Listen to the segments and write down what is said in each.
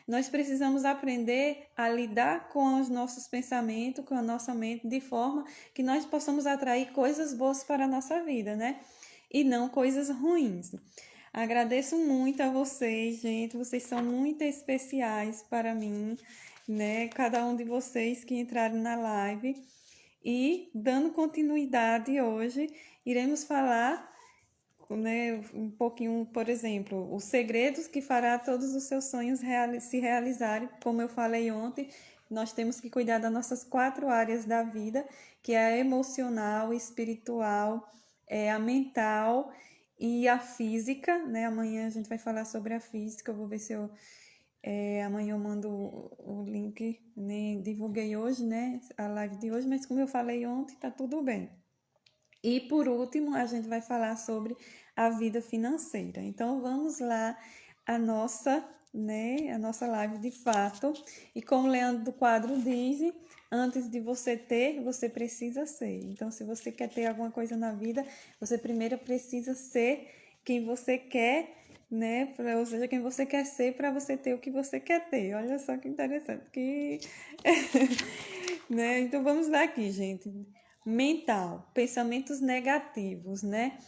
nós precisamos aprender a lidar com os nossos pensamentos, com a nossa mente, de forma que nós possamos atrair coisas boas para a nossa vida, né? E não coisas ruins. Agradeço muito a vocês, gente. Vocês são muito especiais para mim, né? Cada um de vocês que entraram na live. E, dando continuidade hoje, iremos falar, né, um pouquinho, por exemplo, os segredos que fará todos os seus sonhos se realizarem. Como eu falei ontem, nós temos que cuidar das nossas 4 áreas da vida, que é a emocional, espiritual, a mental e a física, né? Amanhã a gente vai falar sobre a física, eu vou ver se eu... amanhã eu mando o link, né? Divulguei hoje, né? A live de hoje, mas como eu falei ontem, tá tudo bem. E por último, a gente vai falar sobre a vida financeira. Então, vamos lá, a nossa, né, a nossa live de fato. E como o Leandro do Quadro diz, antes de você ter, você precisa ser. Então, se você quer ter alguma coisa na vida, você primeiro precisa ser quem você quer, né? Ou seja, quem você quer ser para você ter o que você quer ter. Olha só que interessante. Né? Então, vamos lá aqui, gente. Mental, pensamentos negativos, né?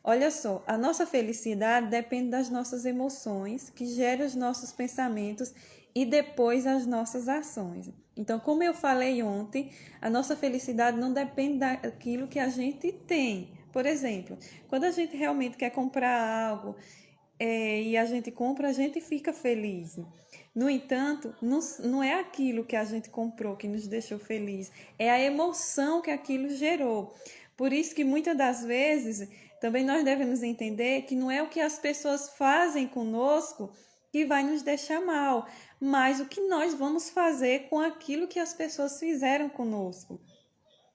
Olha só, a nossa felicidade depende das nossas emoções, que geram os nossos pensamentos e depois as nossas ações. Então, como eu falei ontem, a nossa felicidade não depende daquilo que a gente tem. Por exemplo, quando a gente realmente quer comprar algo e a gente compra, a gente fica feliz. No entanto, não é aquilo que a gente comprou que nos deixou feliz, é a emoção que aquilo gerou. Por isso que muitas das vezes também nós devemos entender que não é o que as pessoas fazem conosco que vai nos deixar mal, mas o que nós vamos fazer com aquilo que as pessoas fizeram conosco.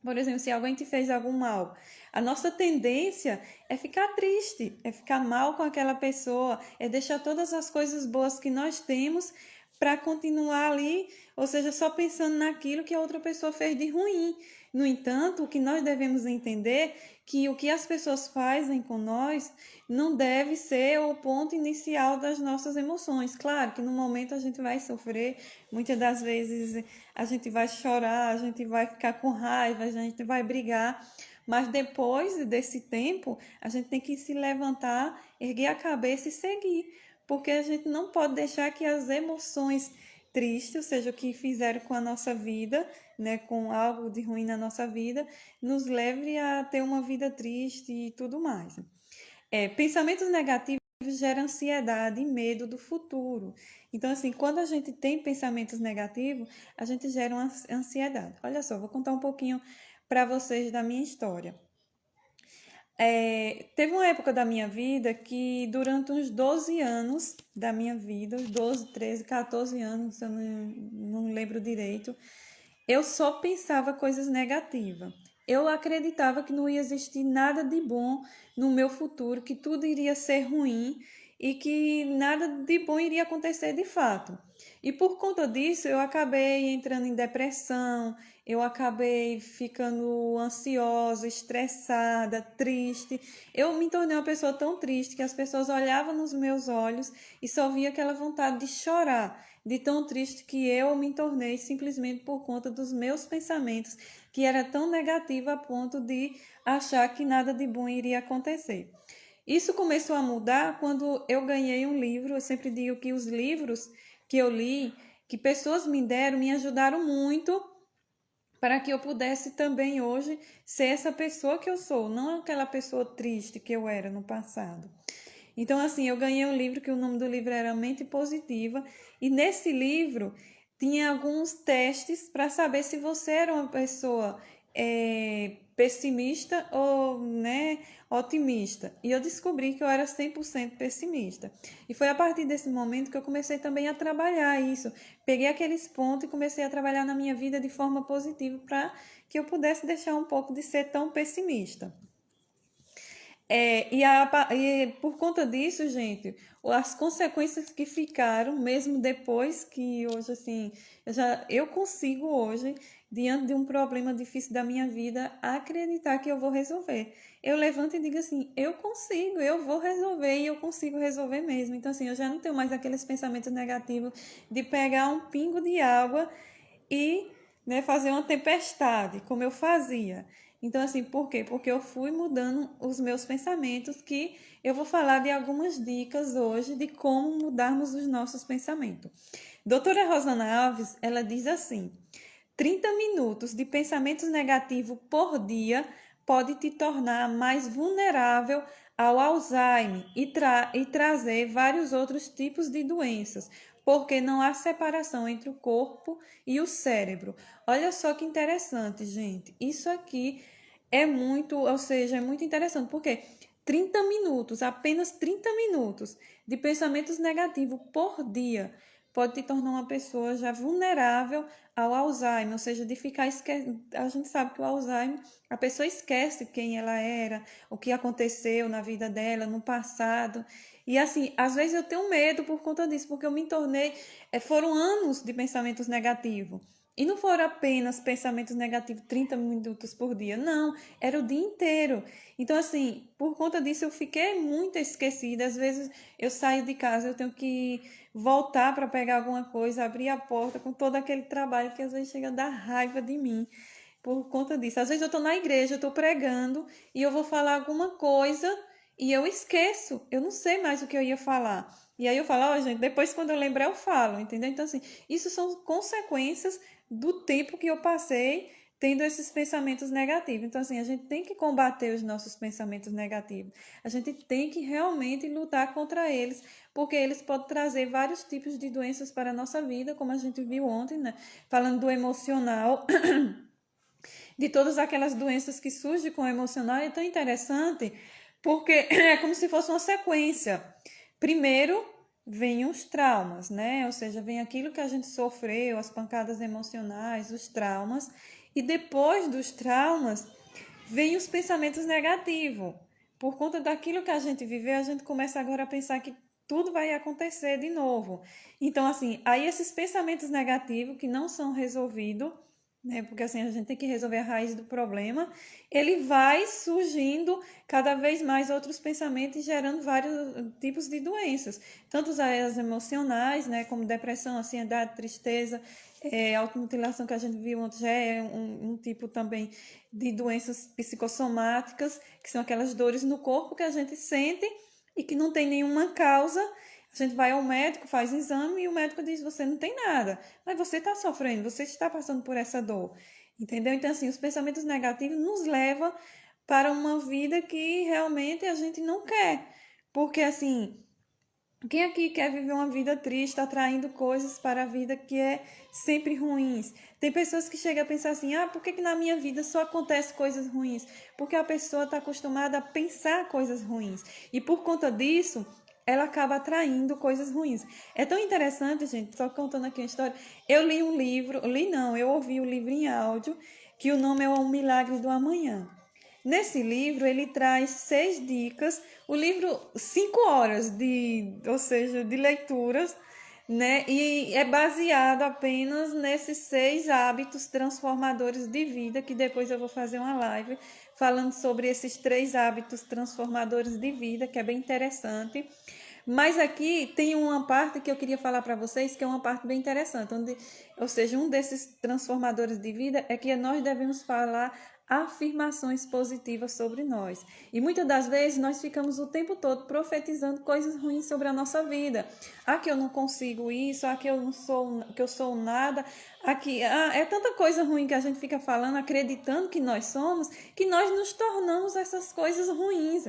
Por exemplo, se alguém te fez algum mal, a nossa tendência é ficar triste, é ficar mal com aquela pessoa, é deixar todas as coisas boas que nós temos para continuar ali, ou seja, só pensando naquilo que a outra pessoa fez de ruim. No entanto, o que nós devemos entender que o que as pessoas fazem com nós não deve ser o ponto inicial das nossas emoções. Claro que no momento a gente vai sofrer, muitas das vezes a gente vai chorar, a gente vai ficar com raiva, a gente vai brigar, mas depois desse tempo, a gente tem que se levantar, erguer a cabeça e seguir, porque a gente não pode deixar que as emoções tristes, ou seja, o que fizeram com a nossa vida, né, com algo de ruim na nossa vida, nos leve a ter uma vida triste e tudo mais. Pensamentos negativos geram ansiedade e medo do futuro. Então, assim, quando a gente tem pensamentos negativos, a gente gera uma ansiedade. Olha só, vou contar um pouquinho para vocês da minha história. Teve uma época da minha vida que durante uns 12 anos da minha vida, uns 12, 13, 14 anos, eu não lembro direito, eu só pensava coisas negativas. Eu acreditava que não ia existir nada de bom no meu futuro, que tudo iria ser ruim e que nada de bom iria acontecer de fato. E por conta disso, eu acabei entrando em depressão, eu acabei ficando ansiosa, estressada, triste. Eu me tornei uma pessoa tão triste que as pessoas olhavam nos meus olhos e só via aquela vontade de chorar, de tão triste que eu me tornei simplesmente por conta dos meus pensamentos, que era tão negativo a ponto de achar que nada de bom iria acontecer. Isso começou a mudar quando eu ganhei um livro. Eu sempre digo que os livros que eu li, que pessoas me deram, me ajudaram muito para que eu pudesse também hoje ser essa pessoa que eu sou, não aquela pessoa triste que eu era no passado. Então, assim, eu ganhei um livro que o nome do livro era Mente Positiva, e nesse livro tinha alguns testes para saber se você era uma pessoa pessimista ou, né, otimista. E eu descobri que eu era 100% pessimista. E foi a partir desse momento que eu comecei também a trabalhar isso. Peguei aqueles pontos e comecei a trabalhar na minha vida de forma positiva para que eu pudesse deixar um pouco de ser tão pessimista. E por conta disso, gente, as consequências que ficaram, mesmo depois que hoje, assim, eu consigo hoje, diante de um problema difícil da minha vida, acreditar que eu vou resolver. Eu levanto e digo assim, eu consigo, eu vou resolver e eu consigo resolver mesmo. Então, assim, eu já não tenho mais aqueles pensamentos negativos de pegar um pingo de água e, né, fazer uma tempestade, como eu fazia. Então, assim, por quê? Porque eu fui mudando os meus pensamentos, que eu vou falar de algumas dicas hoje de como mudarmos os nossos pensamentos. Doutora Rosana Alves, ela diz assim: 30 minutos de pensamentos negativos por dia pode te tornar mais vulnerável ao Alzheimer e trazer vários outros tipos de doenças, porque não há separação entre o corpo e o cérebro. Olha só que interessante, gente. Isso aqui é muito, ou seja, é muito interessante, porque 30 minutos, apenas 30 minutos de pensamentos negativos por dia pode te tornar uma pessoa já vulnerável ao Alzheimer, ou seja, de ficar a gente sabe que o Alzheimer, a pessoa esquece quem ela era, o que aconteceu na vida dela, no passado. E assim, às vezes eu tenho medo por conta disso, porque eu me tornei, foram anos de pensamentos negativos. E não foram apenas pensamentos negativos 30 minutos por dia, não, era o dia inteiro. Então, assim, por conta disso eu fiquei muito esquecida. Às vezes eu saio de casa, eu tenho que voltar para pegar alguma coisa, abrir a porta com todo aquele trabalho que às vezes chega a dar raiva de mim por conta disso. Às vezes eu estou na igreja, eu estou pregando e eu vou falar alguma coisa e eu esqueço, eu não sei mais o que eu ia falar. E aí eu falo, ó, gente, depois quando eu lembrar eu falo, entendeu? Então, assim, isso são consequências do tempo que eu passei tendo esses pensamentos negativos. Então, assim, a gente tem que combater os nossos pensamentos negativos. A gente tem que realmente lutar contra eles, porque eles podem trazer vários tipos de doenças para a nossa vida, como a gente viu ontem, né? Falando do emocional, de todas aquelas doenças que surgem com o emocional. É tão interessante, porque é como se fosse uma sequência. Primeiro, vem os traumas, né? Ou seja, vem aquilo que a gente sofreu, as pancadas emocionais, os traumas. E depois dos traumas, vem os pensamentos negativos. Por conta daquilo que a gente viveu, a gente começa agora a pensar que tudo vai acontecer de novo. Então, assim, aí esses pensamentos negativos que não são resolvidos, né? Porque assim a gente tem que resolver a raiz do problema, ele vai surgindo cada vez mais outros pensamentos e gerando vários tipos de doenças, tanto as emocionais, né, como depressão, ansiedade, tristeza, automutilação que a gente viu ontem já é um tipo também de doenças psicossomáticas, que são aquelas dores no corpo que a gente sente e que não tem nenhuma causa. A gente vai ao médico, faz exame e o médico diz: você não tem nada, mas você está sofrendo, você está passando por essa dor. Entendeu? Então, assim, os pensamentos negativos nos levam para uma vida que realmente a gente não quer. Porque, assim, quem aqui quer viver uma vida triste, atraindo coisas para a vida que é sempre ruins? Tem pessoas que chegam a pensar assim: ah, por que na minha vida só acontece coisas ruins? Porque a pessoa está acostumada a pensar coisas ruins. E por conta disso, ela acaba atraindo coisas ruins. É tão interessante, gente, só contando aqui uma história. Eu li um livro, eu ouvi o livro em áudio, que o nome é O Milagre do Amanhã. Nesse livro, ele traz 6 dicas, o livro 5 horas ou seja, de leituras, né? E é baseado apenas nesses 6 hábitos transformadores de vida, que depois eu vou fazer uma live falando sobre esses 3 hábitos transformadores de vida, que é bem interessante. Mas aqui tem uma parte que eu queria falar para vocês, que é uma parte bem interessante, ou seja, um desses transformadores de vida é que nós devemos falar afirmações positivas sobre nós. E muitas das vezes nós ficamos o tempo todo profetizando coisas ruins sobre a nossa vida. Ah, que eu não consigo isso, ah, que eu não sou, que eu sou nada, aqui, é tanta coisa ruim que a gente fica falando, acreditando que nós somos, que nós nos tornamos essas coisas ruins.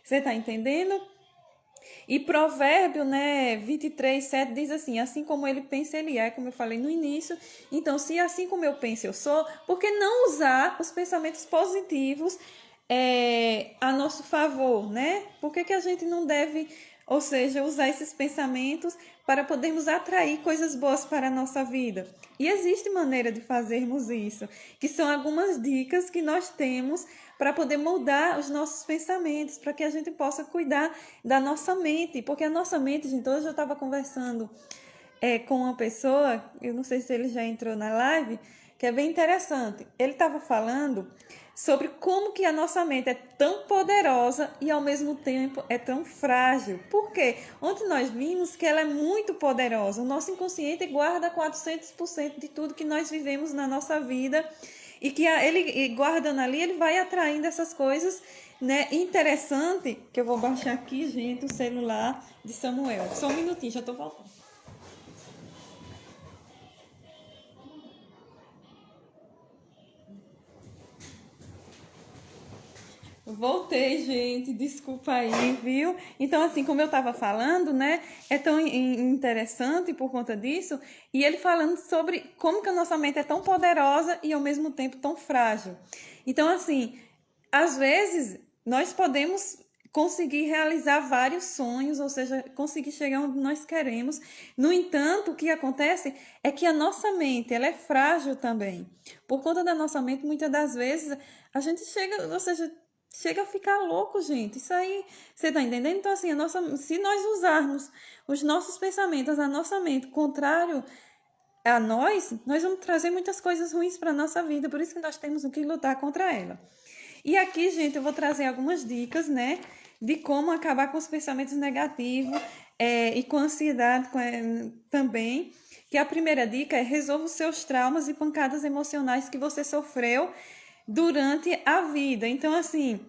Você está entendendo? E Provérbio, né, 23:7 diz assim: assim como ele pensa, ele é, como eu falei no início. Então, se assim como eu penso, eu sou, por que não usar os pensamentos positivos a nosso favor, né? Por que a gente não deve, ou seja, usar esses pensamentos para podermos atrair coisas boas para a nossa vida? E existe maneira de fazermos isso, que são algumas dicas que nós temos para poder mudar os nossos pensamentos, para que a gente possa cuidar da nossa mente, porque a nossa mente, gente, hoje eu estava conversando com uma pessoa, eu não sei se ele já entrou na live, que é bem interessante. Ele estava falando sobre como que a nossa mente é tão poderosa e ao mesmo tempo é tão frágil. Por quê? Ontem nós vimos que ela é muito poderosa. O nosso inconsciente guarda 400% de tudo que nós vivemos na nossa vida e que ele guardando ali, ele vai atraindo essas coisas, né? Interessante, que eu vou baixar aqui, gente, o celular de Samuel. Só um minutinho, já estou voltando. Voltei, gente, desculpa aí, viu? Então, assim, como eu estava falando, né, é tão interessante por conta disso, e ele falando sobre como que a nossa mente é tão poderosa e ao mesmo tempo tão frágil. Então, assim, às vezes nós podemos conseguir realizar vários sonhos, ou seja, conseguir chegar onde nós queremos. No entanto, o que acontece é que a nossa mente, ela é frágil também. Por conta da nossa mente, muitas das vezes a gente chega, ou seja, chega a ficar louco, gente. Isso aí, você tá entendendo? Então, assim, se nós usarmos os nossos pensamentos, a nossa mente, contrário a nós vamos trazer muitas coisas ruins para a nossa vida. Por isso que nós temos que lutar contra ela. E aqui, gente, eu vou trazer algumas dicas, né? De como acabar com os pensamentos negativos e com a ansiedade também. Que a primeira dica é resolva os seus traumas e pancadas emocionais que você sofreu durante a vida. Então, assim,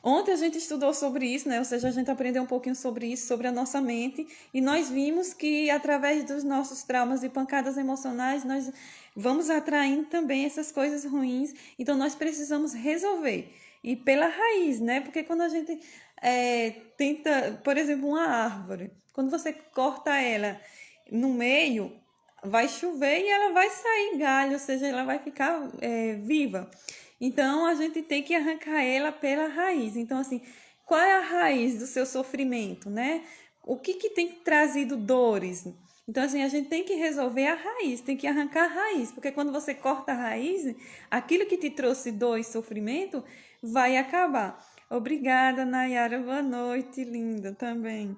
ontem a gente estudou sobre isso, né? Ou seja, a gente aprendeu um pouquinho sobre isso, sobre a nossa mente, e nós vimos que através dos nossos traumas e pancadas emocionais, nós vamos atraindo também essas coisas ruins. Então, nós precisamos resolver. E pela raiz, né? Porque quando a gente tenta, por exemplo, uma árvore, quando você corta ela no meio, vai chover e ela vai sair galho, ou seja, ela vai ficar viva. Então, a gente tem que arrancar ela pela raiz. Então, assim, qual é a raiz do seu sofrimento, né? O que tem trazido dores? Então, assim, a gente tem que resolver a raiz, tem que arrancar a raiz. Porque quando você corta a raiz, aquilo que te trouxe dor e sofrimento vai acabar. Obrigada, Nayara. Boa noite, linda, também.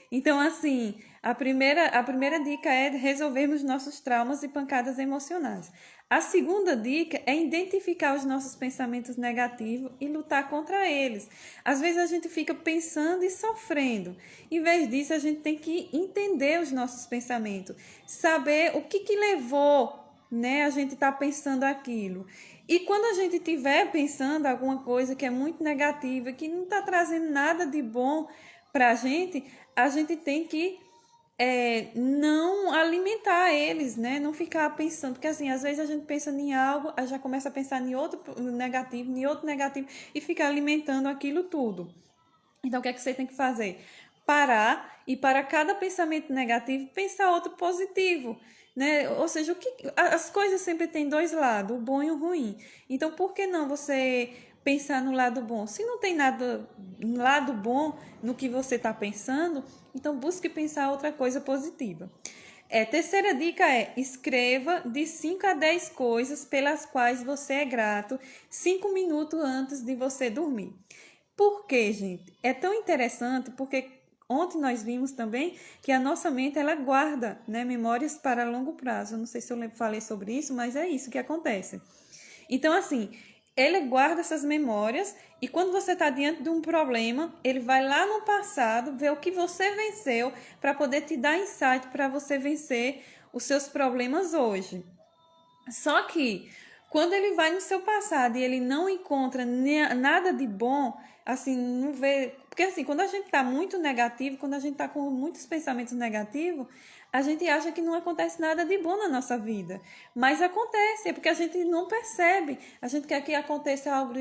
Então, assim, a primeira dica é resolvermos nossos traumas e pancadas emocionais. A segunda dica é identificar os nossos pensamentos negativos e lutar contra eles. Às vezes a gente fica pensando e sofrendo. Em vez disso, a gente tem que entender os nossos pensamentos, saber o que levou, né, a gente tá pensando aquilo. E quando a gente estiver pensando alguma coisa que é muito negativa, que não está trazendo nada de bom para a gente tem que não alimentar eles, né? Não ficar pensando, porque assim, às vezes a gente pensa em algo, aí já começa a pensar em outro negativo e fica alimentando aquilo tudo. Então, o que é que você tem que fazer? Parar e para cada pensamento negativo, pensar outro positivo, né? Ou seja, as coisas sempre têm dois lados, o bom e o ruim. Então, por que não você pensar no lado bom? Se não tem nada lado bom no que você está pensando, então busque pensar outra coisa positiva. Terceira dica é escreva de 5 a 10 coisas pelas quais você é grato 5 minutos antes de você dormir. Por quê, gente? É tão interessante porque ontem nós vimos também que a nossa mente ela guarda, né, memórias para longo prazo. Eu não sei se eu falei sobre isso, mas é isso que acontece. Então, assim, ele guarda essas memórias e quando você está diante de um problema, ele vai lá no passado ver o que você venceu para poder te dar insight para você vencer os seus problemas hoje. Só que quando ele vai no seu passado e ele não encontra nada de bom, assim, não vê. Porque assim, quando a gente está muito negativo, quando a gente está com muitos pensamentos negativos, a gente acha que não acontece nada de bom na nossa vida. Mas acontece, é porque a gente não percebe. A gente quer que aconteça algo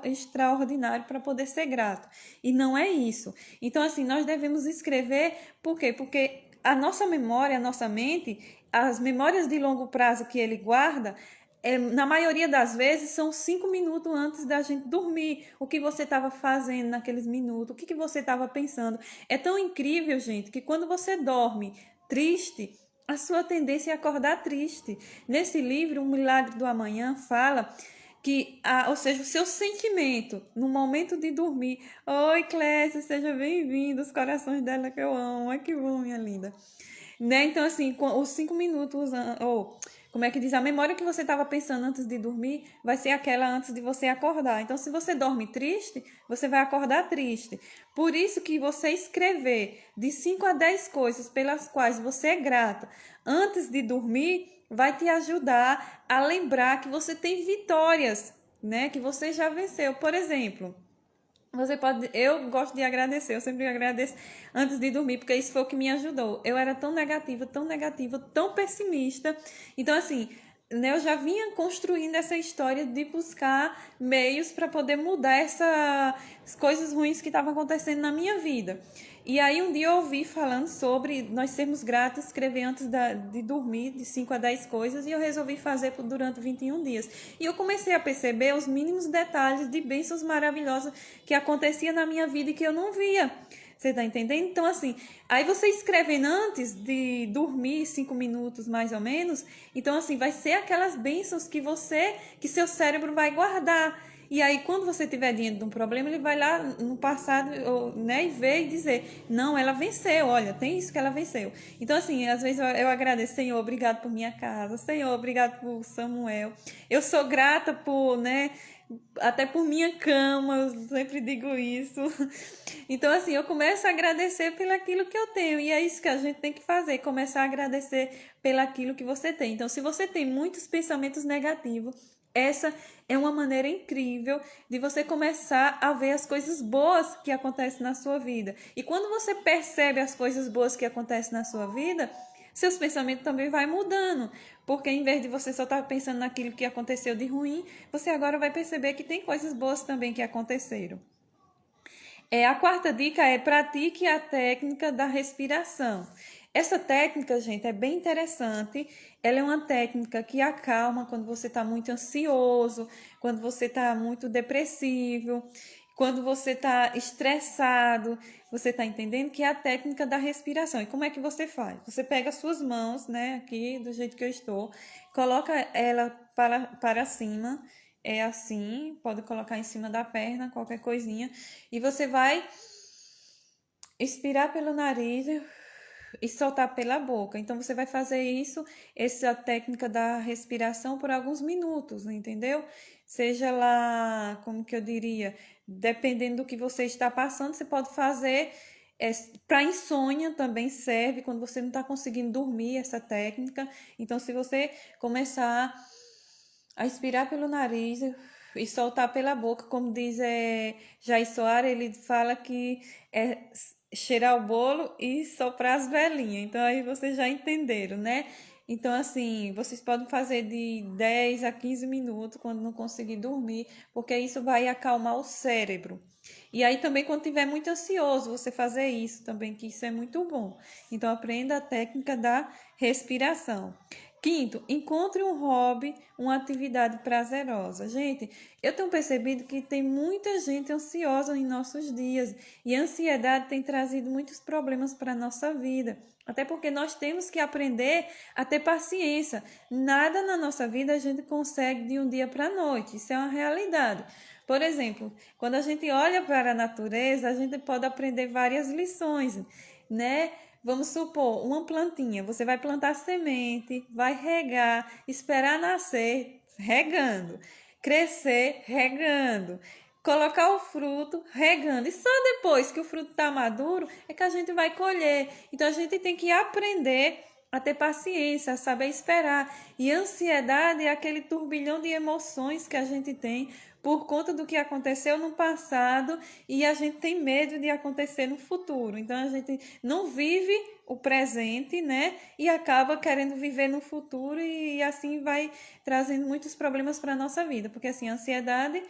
extraordinário para poder ser grato. E não é isso. Então, assim, nós devemos escrever, por quê? Porque a nossa memória, a nossa mente, as memórias de longo prazo que ele guarda, na maioria das vezes são 5 minutos antes da gente dormir. O que você estava fazendo naqueles minutos, o que você estava pensando. É tão incrível, gente, que quando você dorme triste, a sua tendência é acordar triste. Nesse livro, O Milagre do Amanhã, fala ou seja, o seu sentimento no momento de dormir. Oi, Clécia, seja bem-vinda, os corações dela que eu amo. Ai, que bom, minha linda. Né? Então, assim, os 5 minutos, ou como é que diz, a memória que você estava pensando antes de dormir vai ser aquela antes de você acordar. Então, se você dorme triste, você vai acordar triste. Por isso que você escrever de 5 a 10 coisas pelas quais você é grata antes de dormir vai te ajudar a lembrar que você tem vitórias, né? Que você já venceu. Por exemplo, eu gosto de agradecer, eu sempre agradeço antes de dormir, porque isso foi o que me ajudou. Eu era tão negativa, tão pessimista. Então, assim, né, eu já vinha construindo essa história de buscar meios para poder mudar essas coisas ruins que estavam acontecendo na minha vida. E aí um dia eu ouvi falando sobre nós sermos gratos, escrever antes de dormir, de 5 a 10 coisas, e eu resolvi fazer durante 21 dias. E eu comecei a perceber os mínimos detalhes de bênçãos maravilhosas que acontecia na minha vida e que eu não via. Você tá entendendo? Então, assim, aí você escrevendo antes de dormir 5 minutos, mais ou menos, então, assim, vai ser aquelas bênçãos que seu cérebro vai guardar. E aí, quando você estiver diante de um problema, ele vai lá no passado, né, e ver e dizer, não, ela venceu, olha, tem isso que ela venceu. Então, assim, às vezes eu agradeço, Senhor, obrigado por minha casa, Senhor, obrigado por Samuel. Eu sou grata por, né, até por minha cama, eu sempre digo isso. Então, assim, eu começo a agradecer pelaquilo que eu tenho. E é isso que a gente tem que fazer, começar a agradecer pelaquilo que você tem. Então, se você tem muitos pensamentos negativos, essa é uma maneira incrível de você começar a ver as coisas boas que acontecem na sua vida. E quando você percebe as coisas boas que acontecem na sua vida, seus pensamentos também vai mudando. Porque em vez de você só estar pensando naquilo que aconteceu de ruim, você agora vai perceber que tem coisas boas também que aconteceram. A quarta dica é pratique a técnica da respiração. Essa técnica, gente, é bem interessante. Ela é uma técnica que acalma quando você está muito ansioso, quando você está muito depressivo, quando você está estressado. Você está entendendo que é a técnica da respiração. E como é que você faz? Você pega as suas mãos, né, aqui do jeito que eu estou, coloca ela para cima. É assim, pode colocar em cima da perna, qualquer coisinha. E você vai expirar pelo nariz e soltar pela boca. Então, você vai fazer isso, essa técnica da respiração, por alguns minutos, entendeu? Seja lá, como que eu diria, dependendo do que você está passando, você pode fazer. Para insônia também serve, quando você não está conseguindo dormir, essa técnica. Então, se você começar a expirar pelo nariz e soltar pela boca, como diz Jair Soares, ele fala que é cheirar o bolo e soprar as velhinhas. Então aí vocês já entenderam, né? Então, assim, vocês podem fazer de 10 a 15 minutos quando não conseguir dormir, porque isso vai acalmar o cérebro. E aí também quando estiver muito ansioso, você fazer isso também, que isso é muito bom. Então, aprenda a técnica da respiração. Quinto, encontre um hobby, uma atividade prazerosa. Gente, eu tenho percebido que tem muita gente ansiosa em nossos dias e a ansiedade tem trazido muitos problemas para a nossa vida. Até porque nós temos que aprender a ter paciência. Nada na nossa vida a gente consegue de um dia para a noite. Isso é uma realidade. Por exemplo, quando a gente olha para a natureza, a gente pode aprender várias lições, né? Vamos supor, uma plantinha, você vai plantar semente, vai regar, esperar nascer, regando, crescer, regando, colocar o fruto, regando. E só depois que o fruto está maduro é que a gente vai colher. Então a gente tem que aprender a ter paciência, a saber esperar. E ansiedade é aquele turbilhão de emoções que a gente tem por conta do que aconteceu no passado e a gente tem medo de acontecer no futuro. Então a gente não vive o presente, né? E acaba querendo viver no futuro e assim vai trazendo muitos problemas para a nossa vida. Porque assim, a ansiedade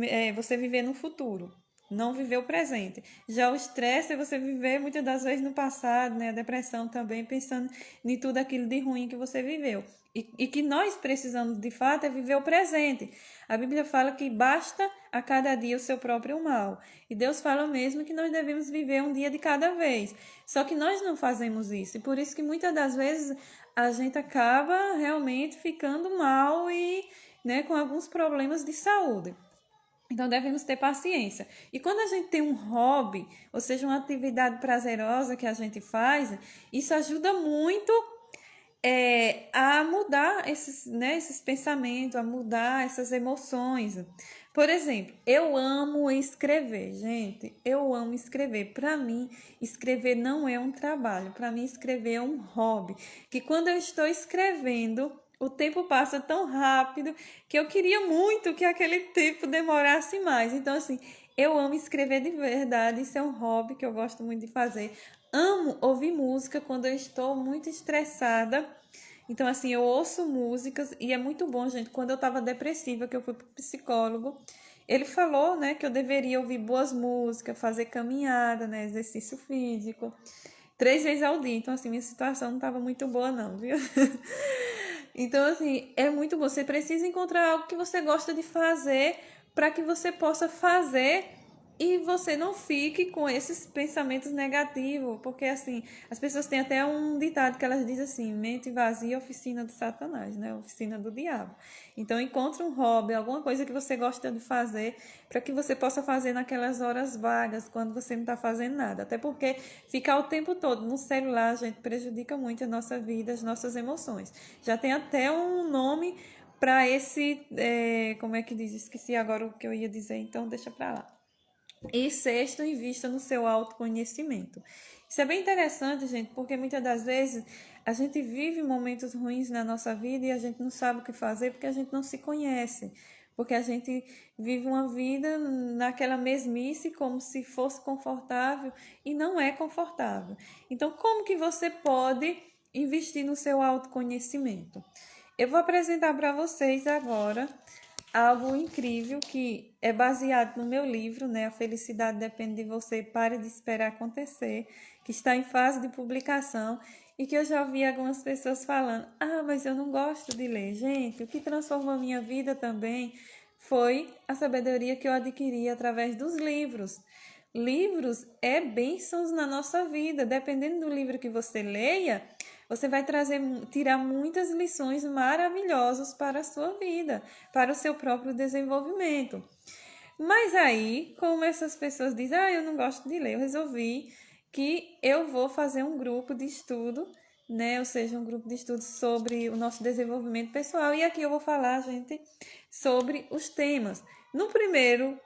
é você viver no futuro, não viver o presente. Já o estresse é você viver muitas das vezes no passado, né? A depressão também, pensando em tudo aquilo de ruim que você viveu. E que nós precisamos, de fato, é viver o presente. A Bíblia fala que basta a cada dia o seu próprio mal. E Deus fala mesmo que nós devemos viver um dia de cada vez. Só que nós não fazemos isso. E por isso que muitas das vezes a gente acaba realmente ficando mal né, com alguns problemas de saúde. Então, devemos ter paciência. E quando a gente tem um hobby, ou seja, uma atividade prazerosa que a gente faz, isso ajuda muito a mudar esses pensamentos, a mudar essas emoções. Por exemplo, eu amo escrever, gente. Eu amo escrever. Para mim, escrever não é um trabalho. Para mim, escrever é um hobby. Que quando eu estou escrevendo, o tempo passa tão rápido que eu queria muito que aquele tempo demorasse mais. Então, assim, eu amo escrever de verdade. Isso é um hobby que eu gosto muito de fazer. Amo ouvir música quando eu estou muito estressada. Então, assim, eu ouço músicas e é muito bom, gente. Quando eu estava depressiva, que eu fui pro psicólogo, ele falou, né, que eu deveria ouvir boas músicas, fazer caminhada, né, exercício físico, 3 vezes ao dia. Então, assim, minha situação não estava muito boa, não, viu? Então, assim, é muito bom. Você precisa encontrar algo que você gosta de fazer para que você possa fazer e você não fique com esses pensamentos negativos. Porque, assim, as pessoas têm até um ditado que elas dizem assim: mente vazia, oficina de Satanás, né? Oficina do diabo. Então, encontre um hobby, alguma coisa que você gosta de fazer para que você possa fazer naquelas horas vagas, quando você não está fazendo nada. Até porque ficar o tempo todo no celular, gente, prejudica muito a nossa vida, as nossas emoções. Já tem até um nome para esse, como é que diz? Esqueci agora o que eu ia dizer, então deixa para lá. E sexto, invista no seu autoconhecimento. Isso é bem interessante, gente, porque muitas das vezes a gente vive momentos ruins na nossa vida e a gente não sabe o que fazer porque a gente não se conhece. Porque a gente vive uma vida naquela mesmice como se fosse confortável e não é confortável. Então, como que você pode investir no seu autoconhecimento? Eu vou apresentar para vocês agora algo incrível que é baseado no meu livro, né? A Felicidade Depende de Você, Pare de Esperar Acontecer, que está em fase de publicação e que eu já ouvi algumas pessoas falando: ah, mas eu não gosto de ler. Gente, o que transformou a minha vida também foi a sabedoria que eu adquiri através dos livros. Livros é bênçãos na nossa vida. Dependendo do livro que você leia, você vai tirar muitas lições maravilhosas para a sua vida, para o seu próprio desenvolvimento. Mas aí, como essas pessoas dizem, eu não gosto de ler, eu resolvi que eu vou fazer um grupo de estudo, né? Ou seja, um grupo de estudo sobre o nosso desenvolvimento pessoal. E aqui eu vou falar, gente, sobre os temas. No primeiro,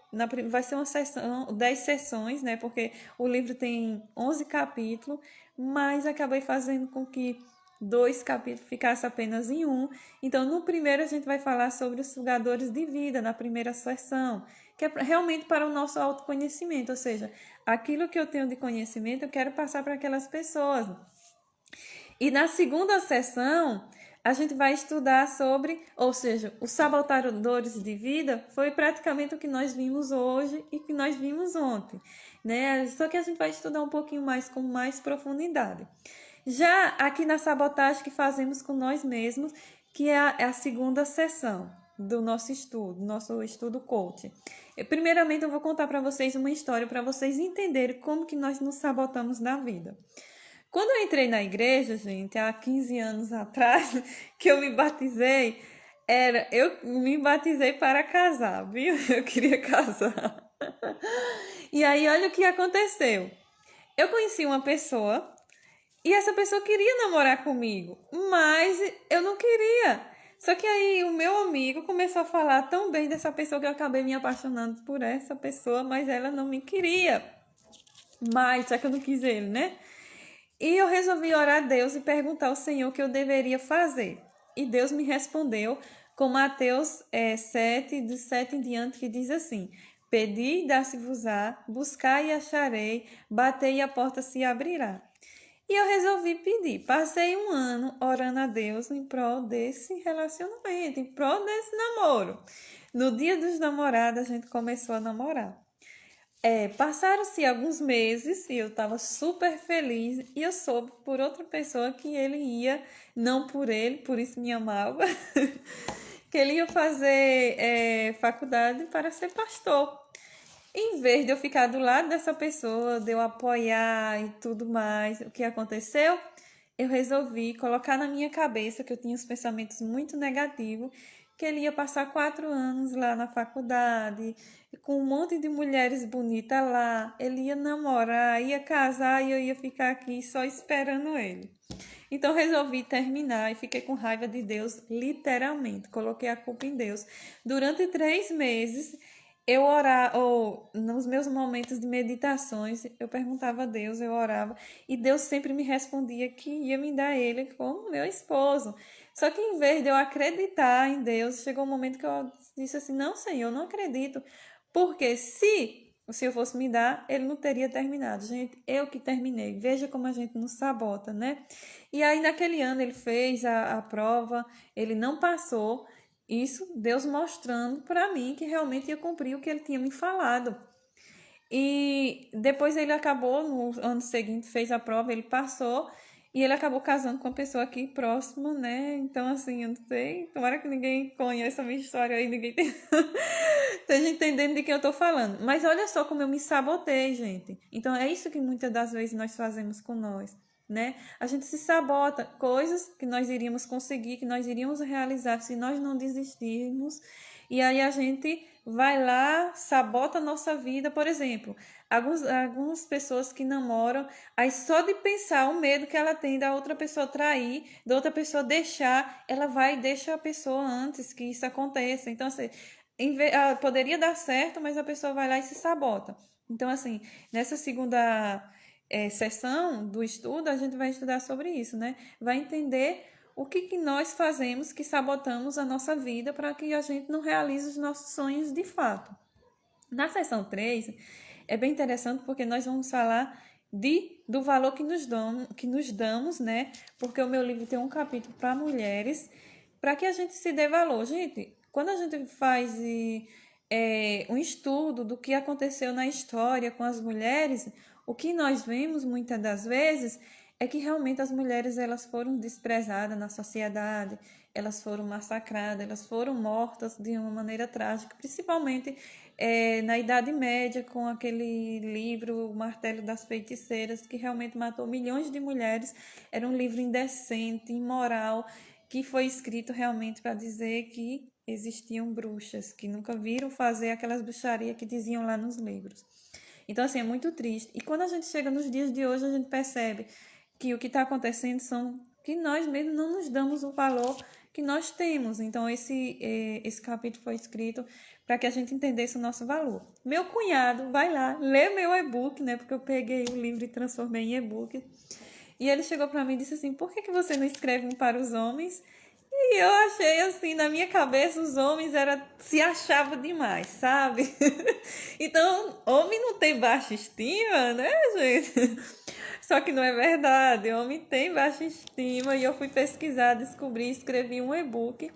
vai ser uma sessão, 10 sessões, né? Porque o livro tem 11 capítulos, mas acabei fazendo com que 2 capítulos ficasse apenas em um. Então, no primeiro a gente vai falar sobre os sugadores de vida, na primeira sessão, que é realmente para o nosso autoconhecimento, ou seja, aquilo que eu tenho de conhecimento eu quero passar para aquelas pessoas. E na segunda sessão, a gente vai estudar sobre, ou seja, os sabotadores de vida foi praticamente o que nós vimos hoje e que nós vimos ontem, né? Só que a gente vai estudar um pouquinho mais, com mais profundidade. Já aqui na sabotagem que fazemos com nós mesmos, que é a segunda sessão do nosso estudo coaching. Primeiramente, eu vou contar para vocês uma história para vocês entenderem como que nós nos sabotamos na vida. Quando eu entrei na igreja, gente, há 15 anos atrás, que eu me batizei, eu me batizei para casar, viu? Eu queria casar. E aí, olha o que aconteceu. Eu conheci uma pessoa e essa pessoa queria namorar comigo, mas eu não queria. Só que aí o meu amigo começou a falar tão bem dessa pessoa que eu acabei me apaixonando por essa pessoa, mas ela não me queria. Mas, já que eu não quis ele, né? E eu resolvi orar a Deus e perguntar ao Senhor o que eu deveria fazer. E Deus me respondeu com Mateus 7, de 7 em diante, que diz assim: pedi e dá-se-vos-á, buscai e acharei, batei e a porta se abrirá. E eu resolvi pedir. Passei um ano orando a Deus em prol desse relacionamento, em prol desse namoro. No dia dos namorados, a gente começou a namorar. Passaram-se alguns meses e eu estava super feliz e eu soube por outra pessoa que ele ia, não por ele, por isso me amava, que ele ia fazer faculdade para ser pastor. Em vez de eu ficar do lado dessa pessoa, de eu apoiar e tudo mais, o que aconteceu? Eu resolvi colocar na minha cabeça, que eu tinha os pensamentos muito negativos, que ele ia passar 4 anos lá na faculdade, com um monte de mulheres bonitas lá, ele ia namorar, ia casar e eu ia ficar aqui só esperando ele. Então resolvi terminar e fiquei com raiva de Deus, literalmente. Coloquei a culpa em Deus. Durante 3 meses, eu orava, ou nos meus momentos de meditações, eu perguntava a Deus, eu orava, e Deus sempre me respondia que ia me dar ele como meu esposo. Só que em vez de eu acreditar em Deus, chegou um momento que eu disse assim: não, Senhor, eu não acredito. Porque se o Senhor fosse me dar, ele não teria terminado. Gente, eu que terminei. Veja como a gente nos sabota, né? E aí, naquele ano, ele fez a prova, ele não passou. Isso, Deus mostrando para mim que realmente ia cumprir o que ele tinha me falado. E depois ele acabou, no ano seguinte, fez a prova, ele passou. E ele acabou casando com uma pessoa aqui próxima, né? Então, assim, eu não sei. Tomara que ninguém conheça a minha história aí, ninguém esteja entendendo de quem eu tô falando. Mas olha só como eu me sabotei, gente. Então, é isso que muitas das vezes nós fazemos com nós, né? A gente se sabota, coisas que nós iríamos conseguir, que nós iríamos realizar se nós não desistirmos. E aí a gente vai lá, sabota a nossa vida. Por exemplo, algumas pessoas que namoram, aí só de pensar o medo que ela tem da outra pessoa trair, da outra pessoa deixar, ela vai e deixa a pessoa antes que isso aconteça. Então, assim, poderia dar certo, mas a pessoa vai lá e se sabota. Então, assim, nessa segunda sessão do estudo, a gente vai estudar sobre isso, né? Vai entender o que nós fazemos que sabotamos a nossa vida para que a gente não realize os nossos sonhos de fato. Na sessão 3, é bem interessante porque nós vamos falar do valor que nos damos, né? Porque o meu livro tem um capítulo para mulheres, para que a gente se dê valor. Gente, quando a gente faz um estudo do que aconteceu na história com as mulheres, o que nós vemos muitas das vezes é que realmente as mulheres elas foram desprezadas na sociedade, elas foram massacradas, elas foram mortas de uma maneira trágica, principalmente na Idade Média, com aquele livro O Martelo das Feiticeiras, que realmente matou milhões de mulheres. Era um livro indecente, imoral, que foi escrito realmente para dizer que existiam bruxas, que nunca viram fazer aquelas bruxarias que diziam lá nos livros. Então, assim, é muito triste. E quando a gente chega nos dias de hoje, a gente percebe que o que está acontecendo são que nós mesmos não nos damos o valor que nós temos. Então, esse capítulo foi escrito para que a gente entendesse o nosso valor. Meu cunhado vai lá, lê meu e-book, né? Porque eu peguei o livro e transformei em e-book. E ele chegou para mim e disse assim: por que você não escreve um para os homens? E eu achei assim, na minha cabeça, os homens se achavam demais, sabe? Então, homem não tem baixa estima, né, gente? Só que não é verdade, homem tem baixa estima. E eu fui pesquisar, descobri, escrevi um e-book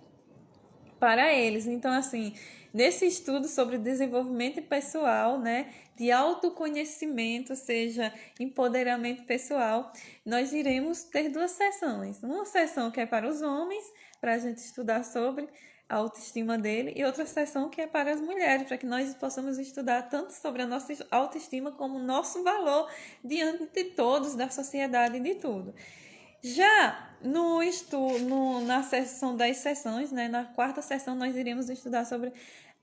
para eles. Então, assim, nesse estudo sobre desenvolvimento pessoal, né, de autoconhecimento, ou seja, empoderamento pessoal, nós iremos ter 2 sessões. Uma sessão que é para os homens, para a gente estudar sobre a autoestima dele, e outra sessão que é para as mulheres, para que nós possamos estudar tanto sobre a nossa autoestima como o nosso valor diante de todos, da sociedade e de tudo. Já na sessão das sessões, né, na 4ª sessão, nós iremos estudar sobre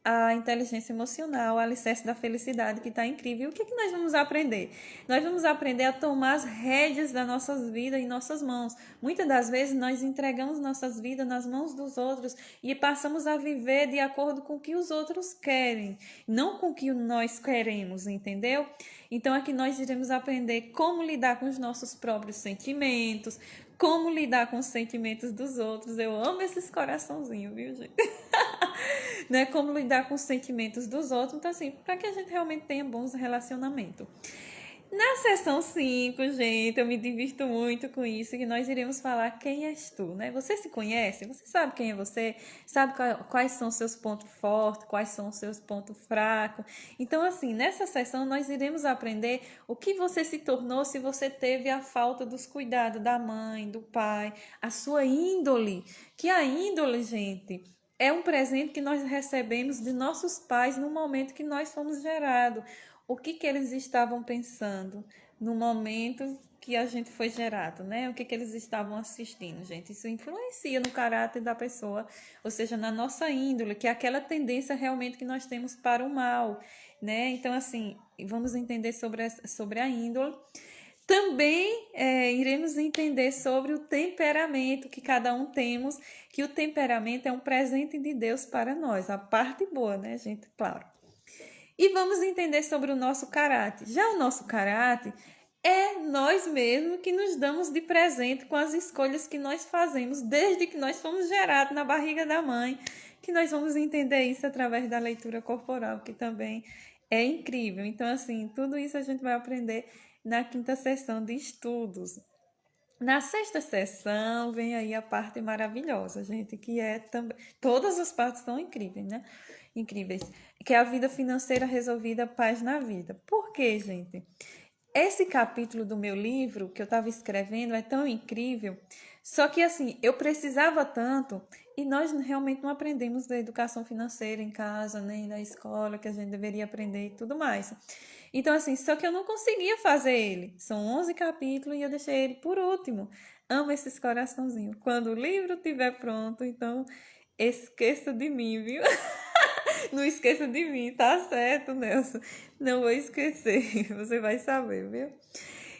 a inteligência emocional, o alicerce da felicidade, que está incrível. E o que nós vamos aprender? Nós vamos aprender a tomar as rédeas das nossas vidas em nossas mãos. Muitas das vezes nós entregamos nossas vidas nas mãos dos outros e passamos a viver de acordo com o que os outros querem, não com o que nós queremos, entendeu? Então aqui nós iremos aprender como lidar com os nossos próprios sentimentos, como lidar com os sentimentos dos outros. Eu amo esses coraçãozinhos, viu, gente? Né? Como lidar com os sentimentos dos outros. Então, assim, para que a gente realmente tenha bons relacionamentos. Na sessão 5, gente, eu me divirto muito com isso, que nós iremos falar quem és tu, né? Você se conhece? Você sabe quem é você? Sabe quais são os seus pontos fortes, quais são os seus pontos fracos? Então, assim, nessa sessão nós iremos aprender o que você se tornou se você teve a falta dos cuidados da mãe, do pai, a sua índole. Que a índole, gente, é um presente que nós recebemos de nossos pais no momento que nós fomos gerados. O que eles estavam pensando no momento que a gente foi gerado, né? O que eles estavam assistindo, gente. Isso influencia no caráter da pessoa, ou seja, na nossa índole, que é aquela tendência realmente que nós temos para o mal, né? Então, assim, vamos entender sobre a índole. Também iremos entender sobre o temperamento que cada um temos, que o temperamento é um presente de Deus para nós, a parte boa, né, gente? Claro. E vamos entender sobre o nosso caráter. Já o nosso caráter é nós mesmos que nos damos de presente com as escolhas que nós fazemos desde que nós fomos gerados na barriga da mãe, que nós vamos entender isso através da leitura corporal, que também é incrível. Então, assim, tudo isso a gente vai aprender na quinta sessão de estudos. Na sexta sessão vem aí a parte maravilhosa, gente, que é também... Todas as partes são incríveis, né? Incríveis. Que é a vida financeira resolvida, paz na vida. Por quê, gente? Esse capítulo do meu livro que eu estava escrevendo é tão incrível, só que assim, eu precisava tanto e nós realmente não aprendemos da educação financeira em casa, nem na escola, que a gente deveria aprender e tudo mais. Então assim, só que eu não conseguia fazer ele. São 11 capítulos e eu deixei ele por último. Amo esses coraçãozinhos. Quando o livro estiver pronto, então esqueça de mim, viu? Não esqueça de mim, tá certo, Nelson? Não vou esquecer, você vai saber, viu?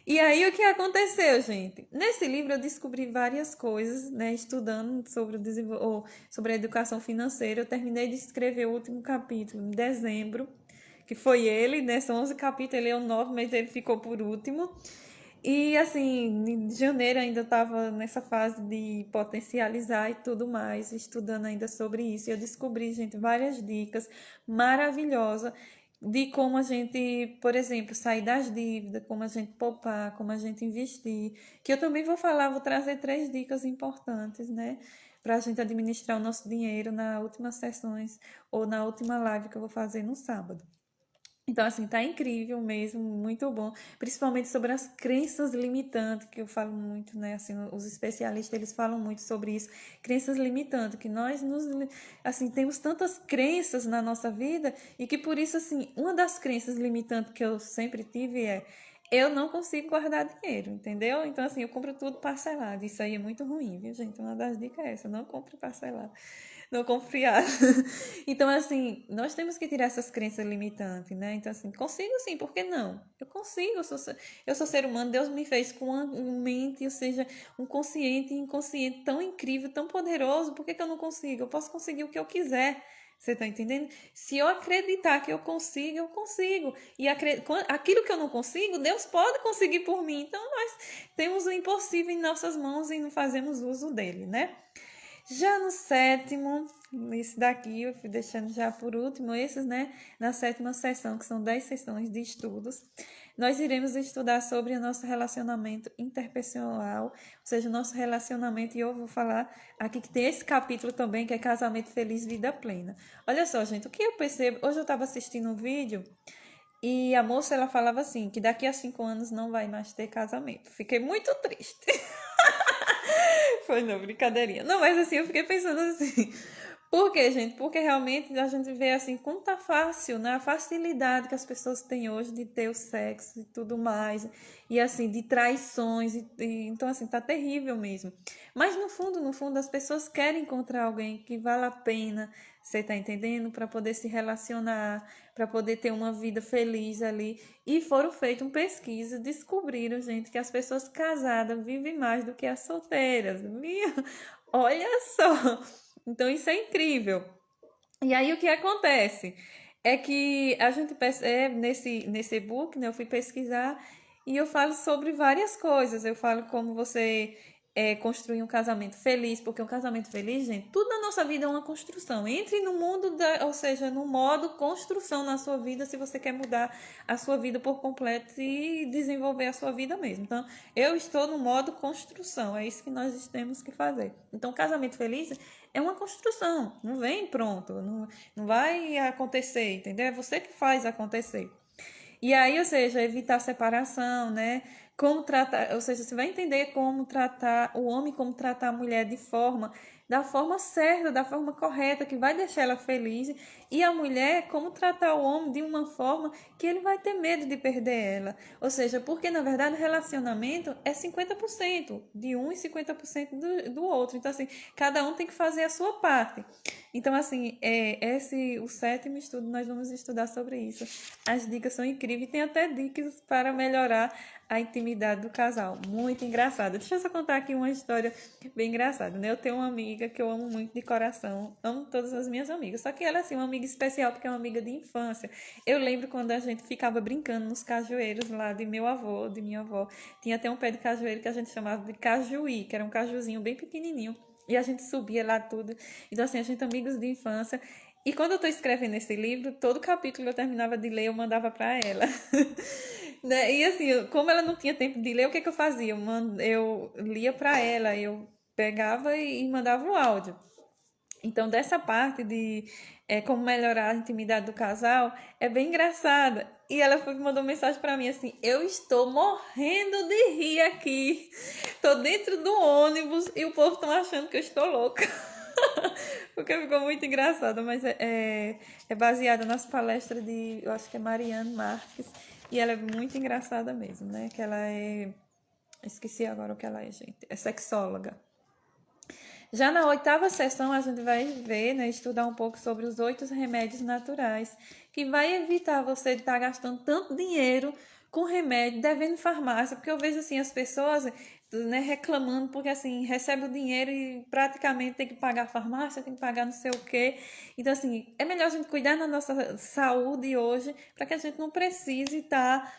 E aí, o que aconteceu, gente? Nesse livro eu descobri várias coisas, né? Estudando sobre a educação financeira. Eu terminei de escrever o último capítulo em dezembro, que foi ele, né? São 11 capítulos, ele é o 9, mas ele ficou por último. E assim, em janeiro ainda estava nessa fase de potencializar e tudo mais, estudando ainda sobre isso. E eu descobri, gente, várias dicas maravilhosas de como a gente, por exemplo, sair das dívidas, como a gente poupar, como a gente investir. Que eu também vou falar, vou trazer 3 dicas importantes, né? Para a gente administrar o nosso dinheiro nas últimas sessões ou na última live que eu vou fazer no sábado. Então, assim, tá incrível mesmo, muito bom. Principalmente sobre as crenças limitantes, que eu falo muito, né? Assim, os especialistas, eles falam muito sobre isso. Crenças limitantes, que nós assim, temos tantas crenças na nossa vida e que por isso, assim, uma das crenças limitantes que eu sempre tive é eu não consigo guardar dinheiro, entendeu? Então, assim, eu compro tudo parcelado. Isso aí é muito ruim, viu, gente? Uma das dicas é essa, não compre parcelado. Não confiar. Então, assim, nós temos que tirar essas crenças limitantes, né? Então, assim, consigo sim, por que não? Eu consigo, eu sou ser humano, Deus me fez com uma mente, ou seja, um consciente e inconsciente tão incrível, tão poderoso, por que eu não consigo? Eu posso conseguir o que eu quiser. Você tá entendendo? Se eu acreditar que eu consigo, eu consigo. E aquilo que eu não consigo, Deus pode conseguir por mim. Então, nós temos o impossível em nossas mãos e não fazemos uso dele, né? Já no sétimo, esse daqui eu fui deixando já por último, esses, né? Na sétima sessão, que são 10 sessões de estudos, nós iremos estudar sobre o nosso relacionamento interpessoal, ou seja, o nosso relacionamento, e eu vou falar aqui que tem esse capítulo também, que é Casamento Feliz, Vida Plena. Olha só, gente, o que eu percebo, hoje eu estava assistindo um vídeo, e a moça, ela falava assim, que daqui a 5 anos não vai mais ter casamento. Fiquei muito triste. Foi não, brincadeirinha. Não, mas assim, eu fiquei pensando assim. Por quê, gente? Porque realmente a gente vê assim, como tá fácil, né? A facilidade que as pessoas têm hoje de ter o sexo e tudo mais. E assim, de traições. Então, assim, tá terrível mesmo. Mas no fundo, as pessoas querem encontrar alguém que vale a pena, você tá entendendo? Para poder se relacionar, para poder ter uma vida feliz ali. E foram feitas pesquisas, descobriram, gente, que as pessoas casadas vivem mais do que as solteiras. Viu? Olha só! Então, isso é incrível. E aí, o que acontece? É que a gente percebe nesse e-book, né? Eu fui pesquisar e eu falo sobre várias coisas. Eu falo como você construir um casamento feliz, porque um casamento feliz, gente, tudo na nossa vida é uma construção. Entre no mundo, ou seja, no modo construção na sua vida, se você quer mudar a sua vida por completo e desenvolver a sua vida mesmo. Então, eu estou no modo construção, é isso que nós temos que fazer. Então, casamento feliz é uma construção, não vem pronto, não vai acontecer, entendeu? É você que faz acontecer. E aí, ou seja, evitar separação, né? como tratar, ou seja, você vai entender como tratar o homem, como tratar a mulher da forma certa, da forma correta, que vai deixar ela feliz, e a mulher, como tratar o homem de uma forma que ele vai ter medo de perder ela. Ou seja, porque na verdade o relacionamento é 50% de um e 50% do outro. Então, assim, cada um tem que fazer a sua parte. Então, assim, o sétimo estudo, nós vamos estudar sobre isso. As dicas são incríveis, tem até dicas para melhorar a intimidade do casal. Muito engraçada. Deixa eu só contar aqui uma história bem engraçada, né? Eu tenho uma amiga que eu amo muito de coração, amo todas as minhas amigas, só que ela é assim, uma amiga especial porque é uma amiga de infância. Eu lembro quando a gente ficava brincando nos cajueiros lá de meu avô, de minha avó. Tinha até um pé de cajueiro que a gente chamava de cajuí, que era um cajuzinho bem pequenininho. E a gente subia lá tudo. Então, assim, a gente é amigos de infância. E quando eu tô escrevendo esse livro, todo capítulo eu terminava de ler, eu mandava para ela. Né? E assim, como ela não tinha tempo de ler, o que que eu fazia? Eu lia para ela, eu pegava e mandava o áudio. Então, dessa parte de como melhorar a intimidade do casal, é bem engraçada. E ela mandou mensagem para mim assim: eu estou morrendo de rir aqui. Tô dentro do ônibus e o povo estão achando que eu estou louca. Porque ficou muito engraçado, mas é baseada nas palestras de, eu acho que é Mariane Marques, e ela é muito engraçada mesmo, né? Que ela é, esqueci agora o que ela é, gente, é sexóloga. Já na oitava sessão, a gente vai ver, né, estudar um pouco sobre os 8 remédios naturais, que vai evitar você de estar gastando tanto dinheiro com remédio, devendo farmácia, porque eu vejo assim as pessoas, né, reclamando porque assim recebe o dinheiro e praticamente tem que pagar a farmácia, tem que pagar não sei o quê. Então assim, é melhor a gente cuidar da nossa saúde hoje para que a gente não precise estar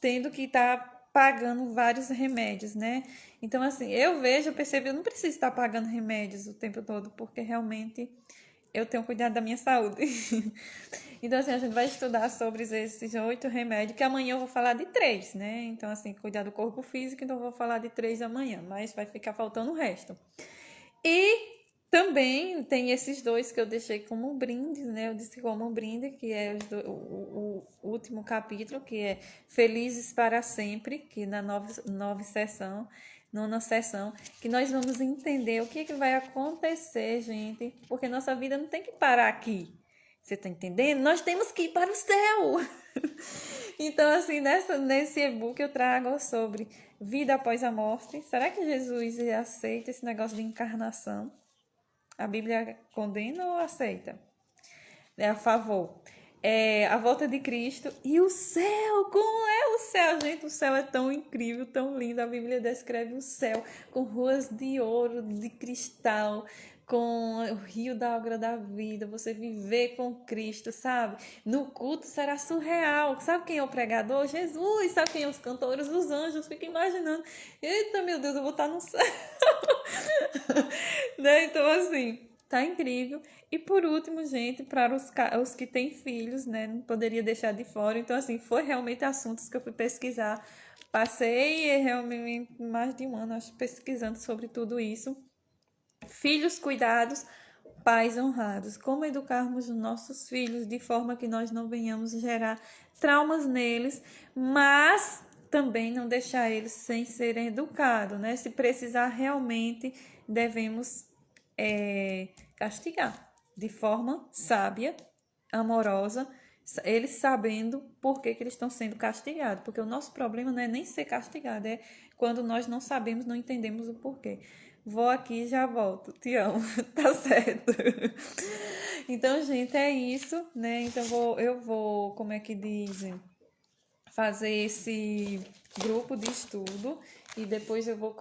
tendo que estar pagando vários remédios, né? Então, assim, eu percebo, eu não preciso estar pagando remédios o tempo todo, porque realmente eu tenho cuidado da minha saúde. Então, assim, a gente vai estudar sobre esses 8 remédios, que amanhã eu vou falar de 3, né? Então, assim, cuidar do corpo físico, então eu vou falar de 3 amanhã, mas vai ficar faltando o resto. E também tem esses 2 que eu deixei como brindes, né? Eu disse como brinde, que é o último capítulo, que é Felizes para Sempre, que na nona sessão, que nós vamos entender o que vai acontecer, gente, porque nossa vida não tem que parar aqui. Você tá entendendo? Nós temos que ir para o céu. Então, assim, nesse e-book eu trago sobre vida após a morte. Será que Jesus aceita esse negócio de encarnação? A Bíblia condena ou aceita? É a favor. A volta de Cristo e o céu. Como é o céu, gente? O céu é tão incrível, tão lindo. A Bíblia descreve o céu com ruas de ouro, de cristal, com o rio da água da vida. Você viver com Cristo, sabe? No culto será surreal. Sabe quem é o pregador? Jesus. Sabe quem é os cantores? Os anjos. Fica imaginando. Eita, meu Deus, eu vou estar no céu. Né? Então, assim, tá incrível. E por último, gente, para os que têm filhos, né? Não poderia deixar de fora. Então, assim, foi realmente assuntos que eu fui pesquisar. Passei realmente mais de um ano, acho, pesquisando sobre tudo isso. Filhos cuidados, pais honrados. Como educarmos os nossos filhos de forma que nós não venhamos gerar traumas neles, mas também não deixar eles sem serem educados, né? Se precisar, realmente devemos castigar de forma sábia, amorosa, eles sabendo por que eles estão sendo castigados. Porque o nosso problema não é nem ser castigado, é quando nós não sabemos, não entendemos o porquê. Vou aqui e já volto. Te amo. Tá certo. Então, gente, é isso, né? Então, eu vou, como é que dizem, fazer esse grupo de estudo e depois eu vou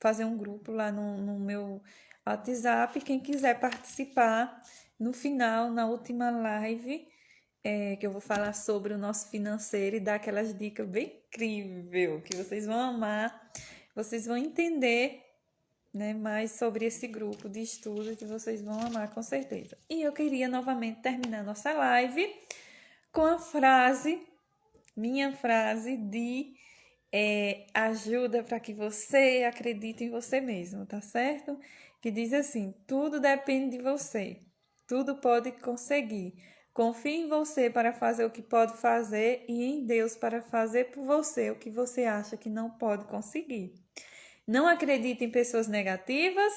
fazer um grupo lá no meu WhatsApp. Quem quiser participar, no final, na última live, que eu vou falar sobre o nosso financeiro e dar aquelas dicas bem incríveis que vocês vão amar. Vocês vão entender, né, mais sobre esse grupo de estudo que vocês vão amar com certeza. E eu queria novamente terminar nossa live com a minha frase de ajuda para que você acredite em você mesmo, tá certo? Que diz assim: tudo depende de você, tudo pode conseguir. Confie em você para fazer o que pode fazer e em Deus para fazer por você o que você acha que não pode conseguir. Não acredite em pessoas negativas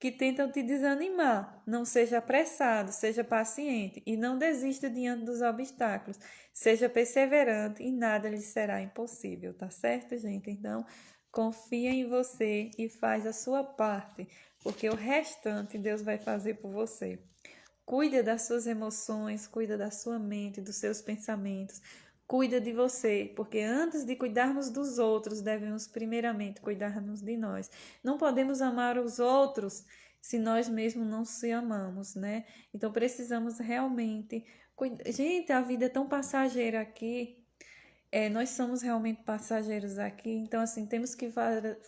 que tentam te desanimar. Não seja apressado, seja paciente e não desista diante dos obstáculos. Seja perseverante e nada lhe será impossível, tá certo, gente? Então, confia em você e faz a sua parte, porque o restante Deus vai fazer por você. Cuida das suas emoções, cuida da sua mente, dos seus pensamentos. Cuida de você, porque antes de cuidarmos dos outros, devemos primeiramente cuidarmos de nós. Não podemos amar os outros se nós mesmos não se amamos, né? Então precisamos realmente cuidar. Gente, a vida é tão passageira aqui. Nós somos realmente passageiros aqui, então assim, temos que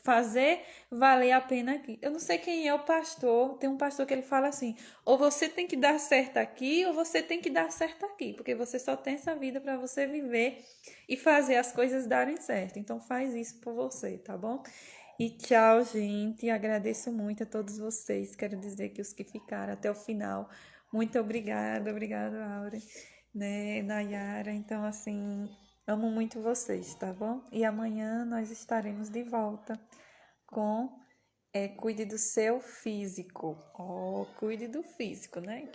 fazer valer a pena aqui. Eu não sei quem é o pastor, tem um pastor que ele fala assim, ou você tem que dar certo aqui, ou você tem que dar certo aqui, porque você só tem essa vida para você viver e fazer as coisas darem certo. Então faz isso por você, tá bom? E tchau, gente. Agradeço muito a todos vocês. Quero dizer que os que ficaram até o final, muito obrigada, obrigada, Aura, né, Nayara. Então, assim, amo muito vocês, tá bom? E amanhã nós estaremos de volta com cuide do seu físico. Cuide do físico, né? Então,